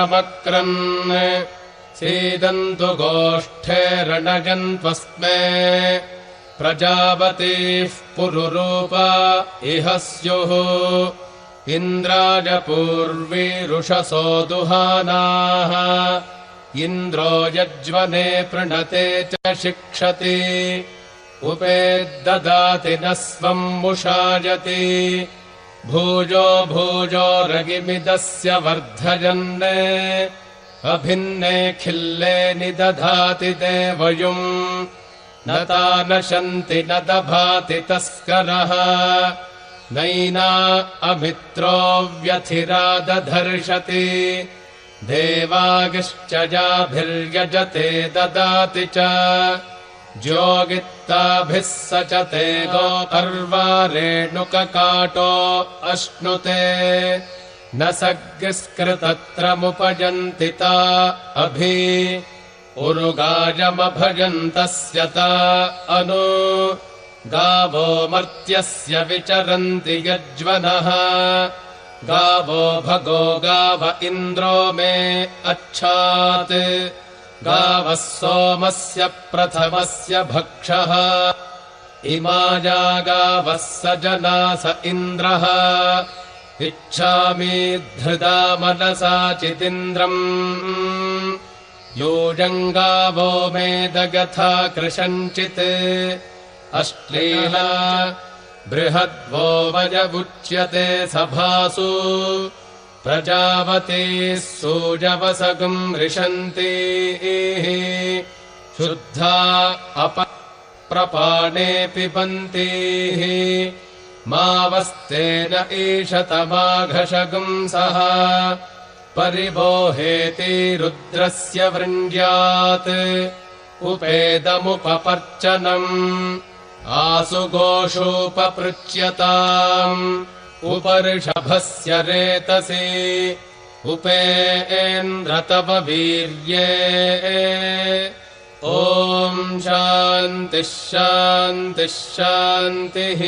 वृषमक्रन् सीदन्तु गोष्ठे रणयन्त्वस्मे प्रजापतिः पुरुरूपा इह स्युः इन्द्राय पूर्वीरुषसो दुहानाः इन्द्रो यज्वने पृणते च शिक्षति उपेद्ददाति न स्वम् मुषायति भूजो भूजो रगिमिदस्य वर्धयन् अभिन्ने खिल्ले निदधाति देवयुम् न तानशन्ति न दभाति तस्करः नैना अमित्रो व्यथिरा दधर्षति देवागिश्च याभिर्यजते ददाति च ज्योगित्ताभिः सचते गोपर्वारेणुककाटो अश्नुते न सग्स्कृतत्रमुपजन्ति ता अभि उरुगायमभजन्तस्य ता अनु गावो मर्त्यस्य विचरन्ति यज्वनः गावो भगो गाव इन्द्रो मे अच्छात् गावः सोमस्य प्रथमस्य भक्षः इमाया गावः स जना स इन्द्रः इच्छामि धृदा मनसा चिदिन्द्रम् यूयम् गावो मेदगथा कृशञ्चित् अश्लीला बृहद्वो वयमुच्यते सभासु प्रजापतिः सूजवसगम् रिषन्ति शुद्धा अपप्रपाणे पिबन्ति मावस्तेन ईशतमाघशगम् सः परिबोहेति रुद्रस्य वृञ्ज्यात् उपेदमुपपर्चनम् आसु गोषूपपृच्यताम् उपऋषभस्य रेतसि उपेन्द्र तव वीर्ये ॐ शान्तिः शान्तिः शान्तिः।